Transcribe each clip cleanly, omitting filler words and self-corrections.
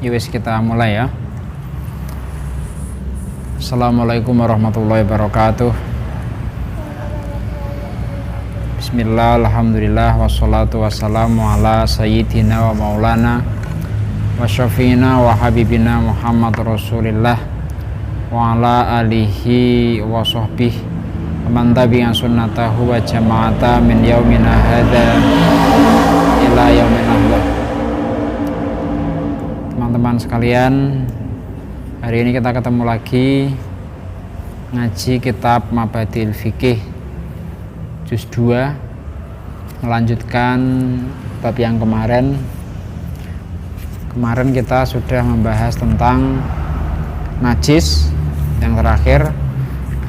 Wis kita mulai ya. Assalamualaikum warahmatullahi wabarakatuh. Bismillah, alhamdulillah, wassalatu wassalamu ala sayyidina wa maulana wa syafiina wa habibina Muhammad Rasulillah wa ala alihi wa sahbihi man tabi'a sunnatahu wa jama'ata min yaumina hadza ila yaumil akhir. Teman-teman sekalian, hari ini kita ketemu lagi ngaji kitab Mabadil Fikih juz 2, melanjutkan bab yang kemarin. Kemarin kita sudah membahas tentang najis yang terakhir.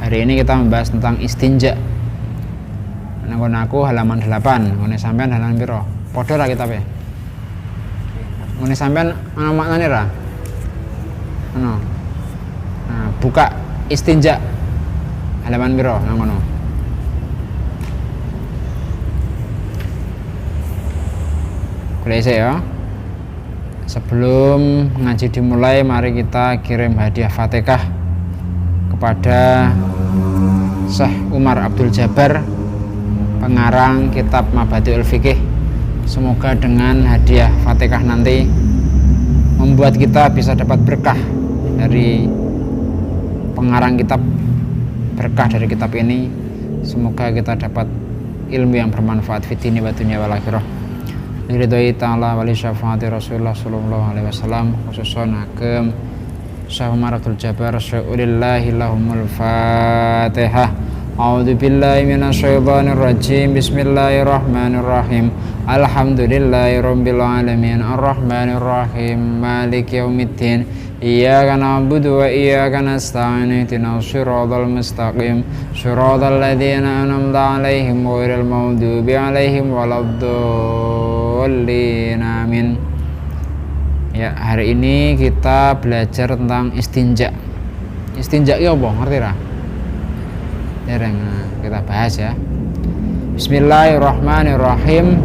Hari ini kita membahas tentang istinja. Nang aku halaman 8, ngene sampean halaman piro? Padha ra kitabe. Ngene sampean ana maknane ra? Ono. Nah, buka istinja. Halaman piro nang ngono? Kulese ya. Sebelum ngaji dimulai, mari kita kirim hadiah Fatihah kepada Syekh Umar Abdul Jabbar, pengarang kitab Mabadil Fikih. Semoga dengan hadiah Fatihah nanti membuat kita bisa dapat berkah dari pengarang kitab, berkah dari kitab ini. Semoga kita dapat ilmu yang bermanfaat fid dini wa dunya wal akhirah. Liridhoi ta'ala wali syafaati Rasulullah sallallahu alaihi wasallam, khususon agem Syekh Umar Abdul Jabbar, syu'ulillahi lahumul Fatihah. A'udzu billahi minasyaitonir rajim. Bismillahirrahmanirrahim. Alhamdulillahirabbil alamin, arrahmanir rahim, maliki yaumiddin. Iyyaka na'budu wa iyyaka nasta'in. Ihdinas shiratal mustaqim, shiratal ladzina an'amta 'alaihim ghairil maghdubi 'alaihim waladdallin. Amin. Ya, hari ini kita belajar tentang istinja. Istinja itu apa? Ngerti ra? Dereng kita bahas ya. Bismillahirrahmanirrahim.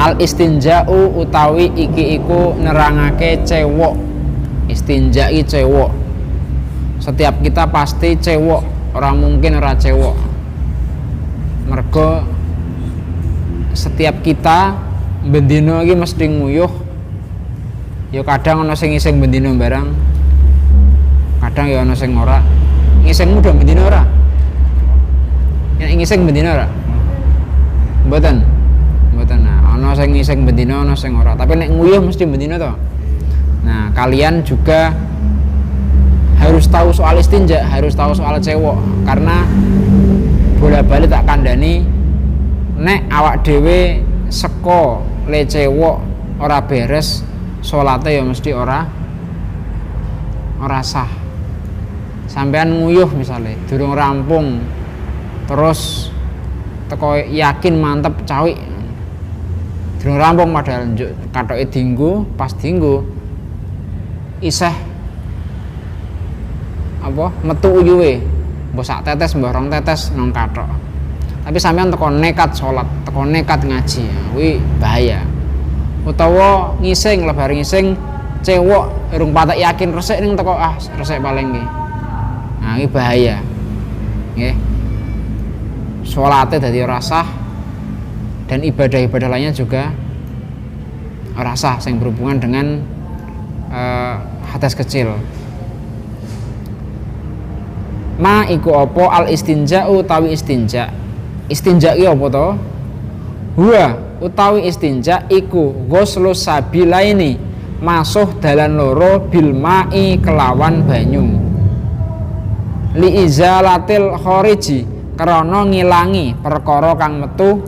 Al istinja'u utawi iki iku nerangake cewek. Istinja iki cewek. Setiap kita pasti cewek, orang mungkin ora cewek. Mergo setiap kita bendino iki mesti nguyuh. Ya kadang ana sing iseng bendino barang. Kadang ya ana sing ora. Ngisengmu udah bendino ora? Yang ngiseng bendino ora? Mboten. Mboten. Nah, ana sing ngiseng bendino, ana sing ora. Tapi nek nguyuh mesti bendino to. Nah, kalian juga harus tahu soal istinja, harus tahu soal cewek, karena bola-bali tak kandhani nek awak dhewe seko le cewek ora beres, salate ya mesti ora sah. Sampean nguyuh misalnya durung rampung terus teko yakin mantep cawik durung rampung padahal kathoke dinggo, pas dinggo isih apa metu uyuhe mbok sak tetes mbok rong tetes nang kathok. Tapi sampean teko nekat salat, teko nekat ngaji, kuwi bahaya. Utawa ngising lebar ngising cewek urung patek yakin resik ning teko resik paling nggih. Nah, ini bahaya. Nggih. Salate dadi ora sah dan ibadah-ibadah lainnya juga ora sah sing berhubungan dengan hadas kecil. Ma iku apa al istinja'u utawi istinja. Istinja iki apa to? Huwa utawi istinja iku ghuslus sabilaini, masuh dalan loro bil ma'i kelawan banyu. Li izalatil khariji, krana ngilangi perkara kang metu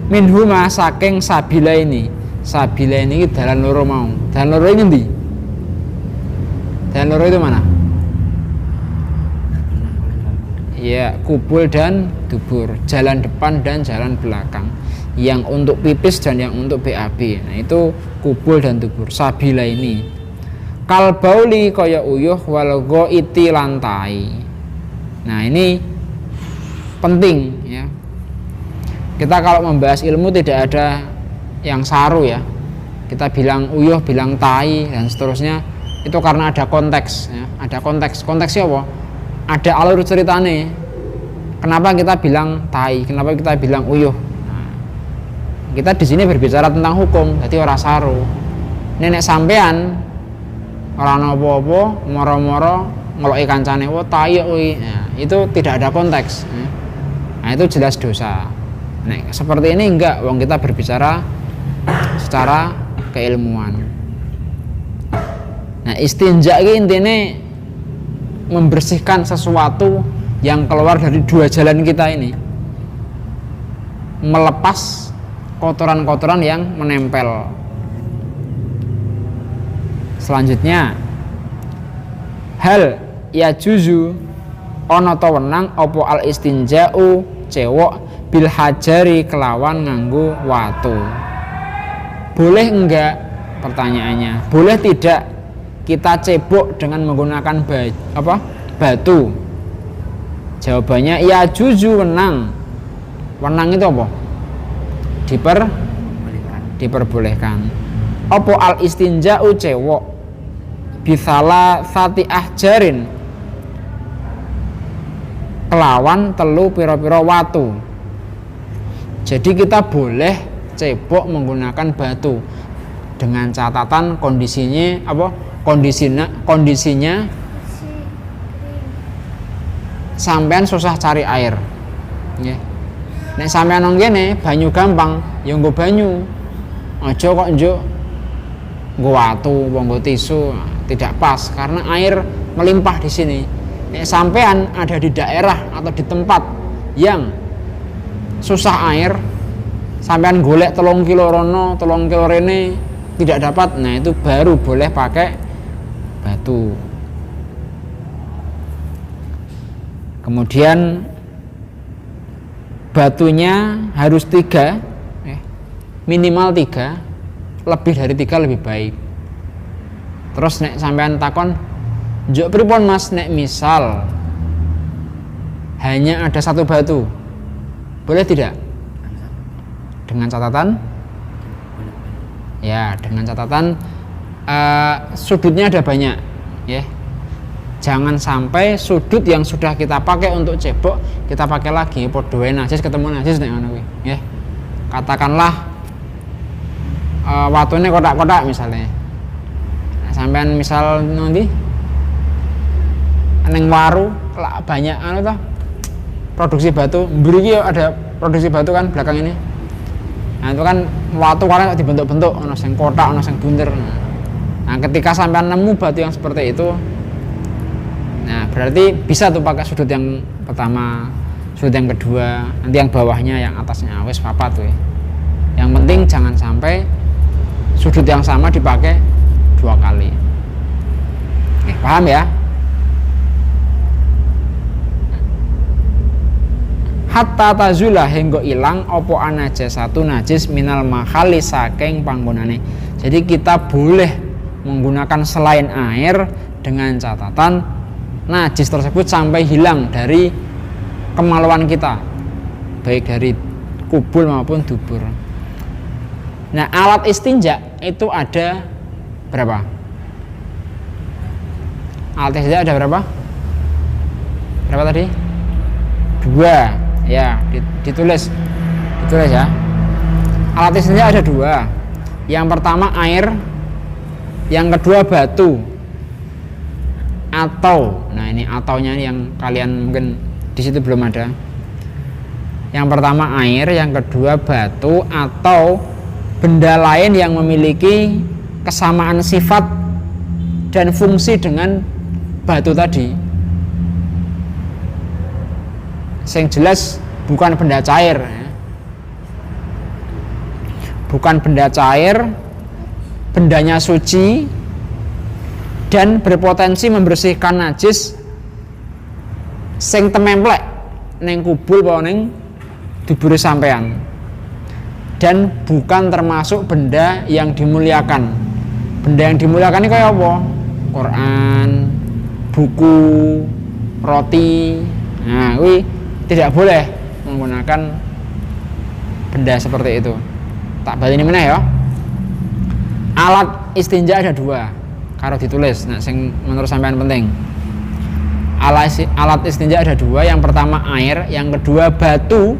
minhuma saking sabilaini. Sabilaini iki dalan loro mau. Dalan loro ini ndi? Dalan loro itu mana? Ya, kubul dan dubur, jalan depan dan jalan belakang, yang untuk pipis dan yang untuk BAB. Nah, itu kubul dan dubur. Sabila ini kal bauli kaya uyuh wal ghaiti lantai. Nah, ini penting ya. Kita kalau membahas ilmu tidak ada yang saru ya. kita bilang uyuh, bilang tai dan seterusnya, itu karena ada konteks ya. Ada konteksnya apa? Ada alur ceritane. Kenapa kita bilang tai, kenapa kita bilang uyuh? Nah, kita di sini berbicara tentang hukum, jadi ora saru. Nenek sampean ora apa-apa, moro-moro ngeloki kancane, "Oh, tai kuwi." Nah, itu tidak ada konteks ya. Nah, itu jelas dosa. Nah, seperti ini enggak, wong kita berbicara secara keilmuan. Nah, istinja ini intinya membersihkan sesuatu yang keluar dari dua jalan kita ini, melepas kotoran-kotoran yang menempel. Selanjutnya, hal ya juzu ana ta wenang apa al istinja'u cewek bil hajari kelawan nganggo watu. Boleh enggak? Pertanyaannya, boleh tidak kita cebok dengan menggunakan batu? Jawabannya ya juzu wenang. Wenang itu apa? Diperbolehkan. Apa al istinja'u cewek bisala sati ahjarin kelawan telu pira-pira watu. Jadi kita boleh cebok menggunakan batu dengan catatan kondisinya sampean susah cari air nggih. Nek sampean nang kene banyu gampang ya nggo banyu, aja kok njuk nggo watu, nggo tisu, tidak pas karena air melimpah di sini. Nek sampean ada di daerah atau di tempat yang susah air, sampean golek 3 kilo rono, 3 kilo rene tidak dapat, nah itu baru boleh pakai batu. Kemudian batunya harus 3, minimal 3, lebih dari 3 lebih baik. Terus nek sampean takon, njuk pripun Mas nek misal hanya ada 1 batu, boleh tidak? Dengan catatan ya, dengan catatan sudutnya ada banyak ya. Jangan sampai sudut yang sudah kita pakai untuk cebok kita pakai lagi, podo wae najis ketemu najis nek ngono kuwi nggih. Katakanlah watune kotak-kotak misalnya. Nah, sampean misal nanti neng waru banyak anu toh produksi batu, mriki ada produksi batu kan belakang ini. Nah itu kan watu karena dibentuk-bentuk, ono sing kotak, ono sing bunder. Nah ketika sampean nemu batu yang seperti itu, nah berarti bisa tuh pakai sudut yang pertama, sudut yang kedua, nanti yang bawahnya, yang atasnya, wes papat tuh. Yang penting jangan sampai sudut yang sama dipakai 2 kali. Oke, paham ya? Hatta tazula hingga ilang opo anajasatu najis minal mahali saking panggonane. Jadi kita boleh menggunakan selain air dengan catatan najis tersebut sampai hilang dari kemaluan kita, baik dari kubul maupun dubur. Nah alat istinja itu ada berapa? Alat istinja ada berapa? Berapa tadi? 2. Ya, ditulis ya. Alat istinja ada 2. Yang pertama air, yang kedua batu. Atau, nah ini ataunya yang kalian mungkin di situ belum ada. Yang pertama air, yang kedua batu atau benda lain yang memiliki kesamaan sifat dan fungsi dengan batu tadi. Yang jelas bukan benda cair, bukan benda cair, bendanya suci dan berpotensi membersihkan najis sing tememplek neng kubul apa neng dubure sampean, dan bukan termasuk benda yang dimuliakan. Benda yang dimuliakan ini kayak apa? Quran, buku, roti. Nah, wih tidak boleh menggunakan benda seperti itu. Tak balik ini mana ya? Alat istinja ada dua. Kalau ditulis, nah sing menurut sampean penting. Alat istinja ada dua. Yang pertama air, yang kedua batu.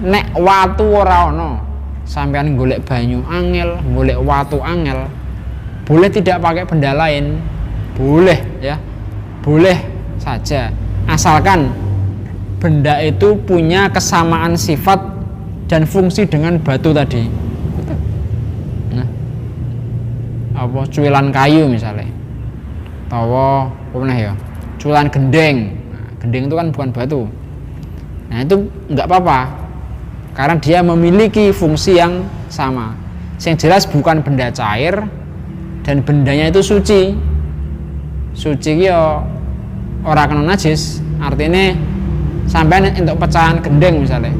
Nek watu ora ono, sampean golek banyu angel, golek watu angel, boleh tidak pakai benda lain, boleh ya, boleh saja, asalkan benda itu punya kesamaan sifat dan fungsi dengan batu tadi. Nah, apa cuilan kayu misalnya, atau apa ya, cuilan gendeng. Nah, gendeng itu kan bukan batu. Nah itu nggak apa-apa, karena dia memiliki fungsi yang sama. Yang jelas bukan benda cair dan bendanya itu suci. Suci ya ora kena najis. Artinya sampai untuk pecahan gendeng misalnya.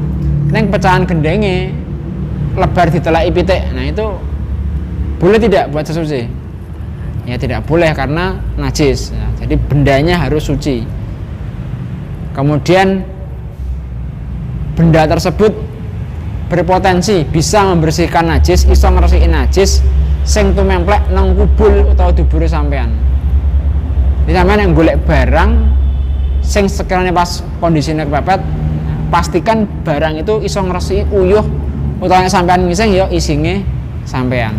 Neng pecahan gendengnya lebar ditelai pitik. Nah itu boleh tidak buat sesuci? Ya tidak boleh karena najis. Nah, jadi bendanya harus suci. Kemudian benda tersebut berpotensi bisa membersihkan najis, iso ngresikin najis sing tumemplek nang kubul utawa dubure sampean. Jadi sampean yang golek barang sing sekiranya pas kondisinya kepepet, pastikan barang itu iso ngresiki uyuh utawa sampean ngising ya isinge sampean.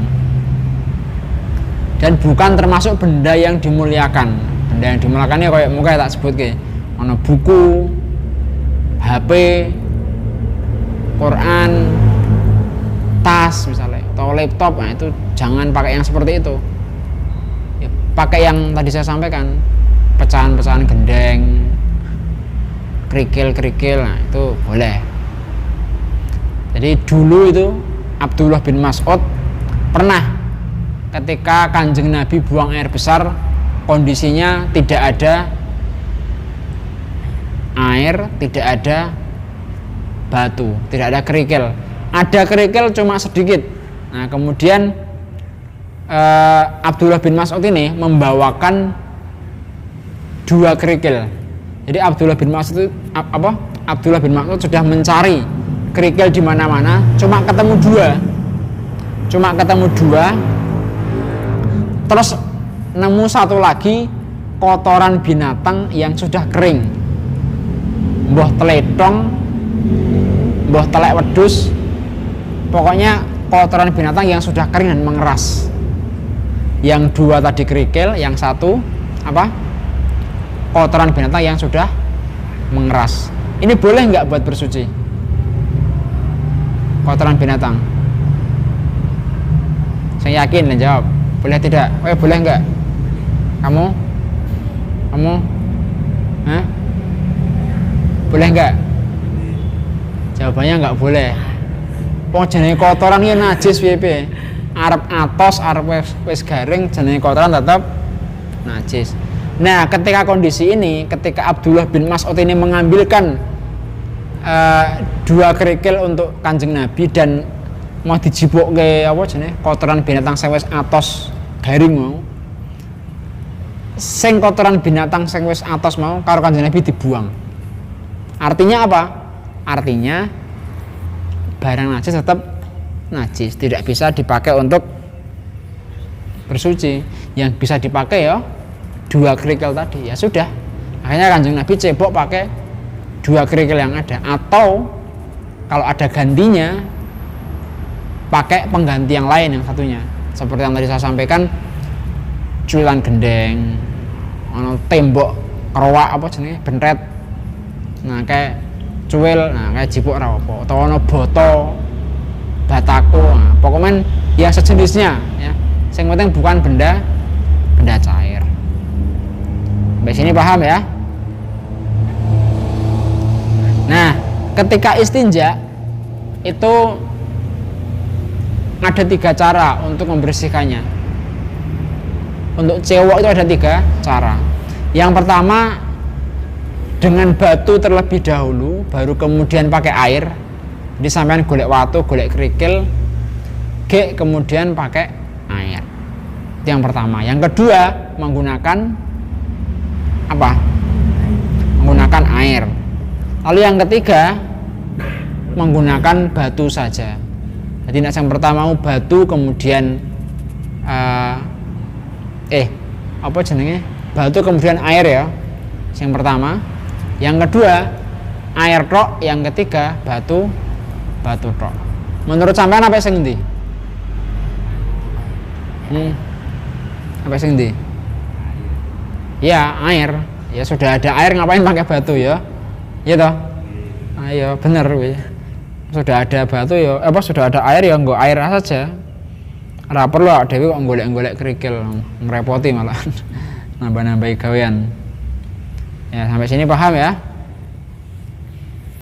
Dan bukan termasuk benda yang dimuliakan. Benda yang dimuliakan ya kayak muka tak sebut ke, ono buku, HP, Quran, tas misalnya, atau laptop. Nah itu jangan pakai yang seperti itu ya, pakai yang tadi saya sampaikan, pecahan-pecahan gendeng, kerikil-kerikil. Nah itu boleh. Jadi dulu itu Abdullah bin Mas'ud pernah ketika Kanjeng Nabi buang air besar, kondisinya tidak ada air, tidak ada batu, tidak ada kerikil. Ada kerikil cuma sedikit. Nah kemudian Abdullah bin Mas'ud ini membawakan dua kerikil. Jadi Abdullah bin Mas'ud sudah mencari kerikil di mana-mana, cuma ketemu dua. Terus nemu satu lagi kotoran binatang yang sudah kering, mbah teletong, mbah telek wedhus, pokoknya kotoran binatang yang sudah kering dan mengeras. Yang dua tadi kerikil, yang satu apa? Kotoran binatang yang sudah mengeras. Ini boleh nggak buat bersuci? Kotoran binatang? Saya yakin dan jawab. Boleh tidak? Boleh nggak? Kamu? Hah? Boleh nggak? Jawabannya nggak boleh. Wong jenenge kotoran iki najis piye-piye. Arep atos, arep wis garing, jenenge kotoran tetap najis. Nah, ketika kondisi ini, ketika Abdullah bin Mas'ud ini mengambilkan dua kerikil untuk Kanjeng Nabi dan mau dijibokke apa jenenge kotoran binatang sing wis atos garing mau. Sing kotoran binatang sing wis atos mau karo Kanjeng Nabi dibuang. Artinya apa? Artinya barang najis tetap najis, tidak bisa dipakai untuk bersuci. Yang bisa dipakai ya dua kerikil tadi. Ya sudah. Akhirnya Kanjeng Nabi cebok pakai dua kerikil yang ada, atau kalau ada gantinya pakai pengganti yang lain yang satunya. Seperti yang tadi saya sampaikan, cuilan gendeng, tembok kerowak apa jenenge bentret. Nah kayak cuil, nah kayak jipuk ra apa, atau ono boto, batako, nah, pokoknya ya sejenisnya ya. Yang penting bukan benda cair. Sampai sini paham ya? Nah, ketika istinja itu ada tiga cara untuk membersihkannya. Untuk cewek itu ada tiga cara. Yang pertama dengan batu terlebih dahulu, baru kemudian pakai air. Jadi sampean golek watu, golek kerikil, kemudian pakai air. Itu yang pertama. Yang kedua menggunakan apa? Menggunakan air. Lalu yang ketiga menggunakan batu saja. Jadi nek yang pertama batu kemudian apa jenenge? Batu kemudian air ya. Yang pertama. Yang kedua air tok, yang ketiga batu tok. Menurut sampean apa sing ndi? Apa sing ndi? Ya, air. Ya sudah ada air ngapain pakai batu ya? Iya toh? Ayo, bener we. Sudah ada batu ya, sudah ada air ya nggo air saja. Ora perlu dhewe kok golek-golek kerikil, ngerepoti malah. Nambah-nambahi gawean. Ya, sampai sini paham ya?